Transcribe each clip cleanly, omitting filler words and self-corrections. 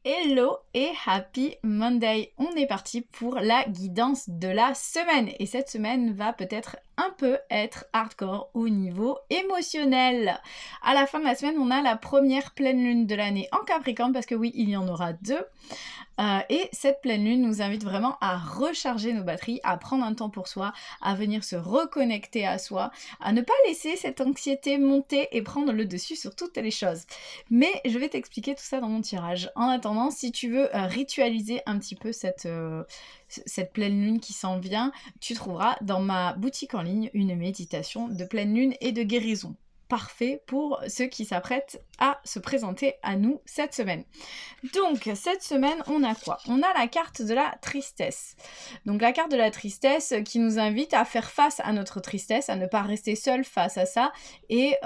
Hello et happy Monday! On est parti pour la guidance de la semaine et cette semaine va peut-être un peu être hardcore au niveau émotionnel. À la fin de la semaine, on a la première pleine lune de l'année en Capricorne parce que oui, il y en aura deux. Et cette pleine lune nous invite vraiment à recharger nos batteries, à prendre un temps pour soi, à venir se reconnecter à soi, à ne pas laisser cette anxiété monter et prendre le dessus sur toutes les choses. Mais je vais t'expliquer tout ça dans mon tirage. En attendant, si tu veux ritualiser un petit peu cette pleine lune qui s'en vient, tu trouveras dans ma boutique en ligne une méditation de pleine lune et de guérison. Parfait pour ceux qui s'apprêtent à se présenter à nous cette semaine. Donc, cette semaine, on a quoi? On a la carte de la tristesse. Donc, la carte de la tristesse qui nous invite à faire face à notre tristesse, à ne pas rester seul face à ça et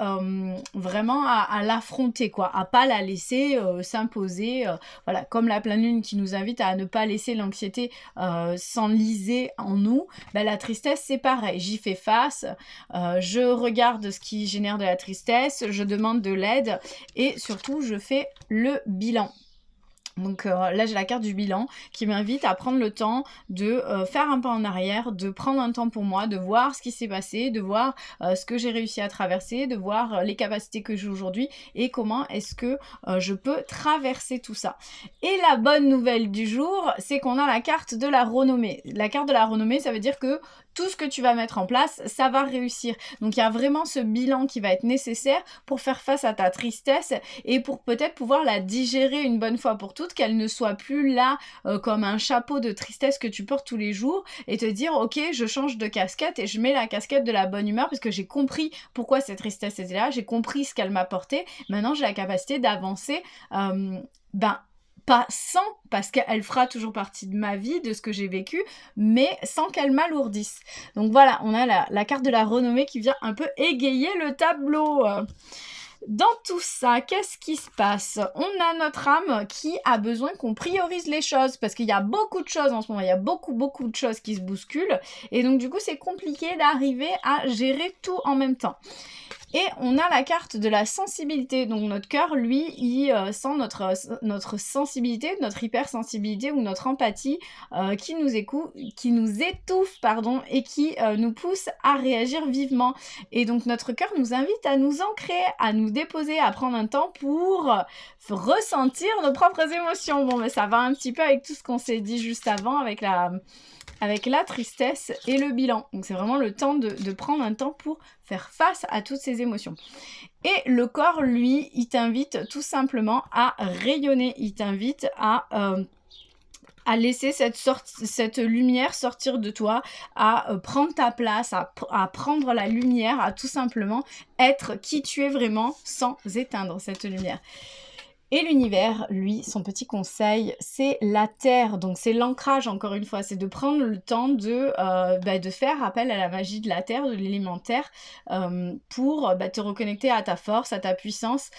vraiment à l'affronter, quoi, à pas la laisser s'imposer. Voilà, comme la pleine lune qui nous invite à ne pas laisser l'anxiété s'enliser en nous, ben, la tristesse, c'est pareil. J'y fais face, je regarde ce qui génère de la tristesse, je demande de l'aide et surtout, je fais le bilan. Donc là j'ai la carte du bilan qui m'invite à prendre le temps de faire un pas en arrière, de prendre un temps pour moi, de voir ce qui s'est passé, de voir ce que j'ai réussi à traverser, de voir les capacités que j'ai aujourd'hui et comment est-ce que je peux traverser tout ça. Et la bonne nouvelle du jour, c'est qu'on a la carte de la renommée. La carte de la renommée, ça veut dire que tout ce que tu vas mettre en place, ça va réussir. Donc il y a vraiment ce bilan qui va être nécessaire pour faire face à ta tristesse et pour peut-être pouvoir la digérer une bonne fois pour toutes, qu'elle ne soit plus là comme un chapeau de tristesse que tu portes tous les jours et te dire ok, je change de casquette et je mets la casquette de la bonne humeur parce que j'ai compris pourquoi cette tristesse était là, j'ai compris ce qu'elle m'apportait, maintenant j'ai la capacité d'avancer pas sans, parce qu'elle fera toujours partie de ma vie, de ce que j'ai vécu, mais sans qu'elle m'alourdisse. Donc voilà, on a la carte de la renommée qui vient un peu égayer le tableau. Dans tout ça, qu'est-ce qui se passe? On a notre âme qui a besoin qu'on priorise les choses, parce qu'il y a beaucoup de choses en ce moment, il y a beaucoup de choses qui se bousculent, et donc du coup c'est compliqué d'arriver à gérer tout en même temps. Et on a la carte de la sensibilité, donc notre cœur, lui, il sent notre sensibilité, notre hypersensibilité ou notre empathie qui nous étouffe, et qui nous pousse à réagir vivement. Et donc notre cœur nous invite à nous ancrer, à nous déposer, à prendre un temps pour ressentir nos propres émotions. Bon, mais ça va un petit peu avec tout ce qu'on s'est dit juste avant, avec la tristesse et le bilan. Donc c'est vraiment le temps de prendre un temps pour faire face à toutes ces émotions. Et le corps, lui, il t'invite tout simplement à rayonner, il t'invite à laisser cette lumière sortir de toi, à prendre ta place, à prendre la lumière, à tout simplement être qui tu es vraiment sans éteindre cette lumière. Et l'univers, lui, son petit conseil, c'est la terre. Donc c'est l'ancrage, encore une fois, c'est de prendre le temps de faire appel à la magie de la terre, de l'élémentaire, pour te reconnecter à ta force, à ta puissance,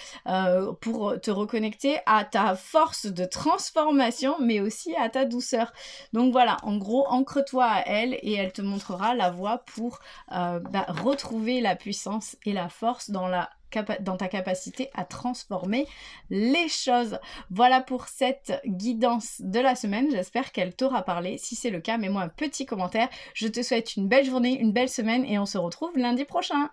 pour te reconnecter à ta force de transformation, mais aussi à ta douceur. Donc voilà, en gros, ancre-toi à elle et elle te montrera la voie pour retrouver la puissance et la force dans ta capacité à transformer les choses. Voilà pour cette guidance de la semaine. J'espère qu'elle t'aura parlé. Si c'est le cas, mets-moi un petit commentaire. Je te souhaite une belle journée, une belle semaine et on se retrouve lundi prochain.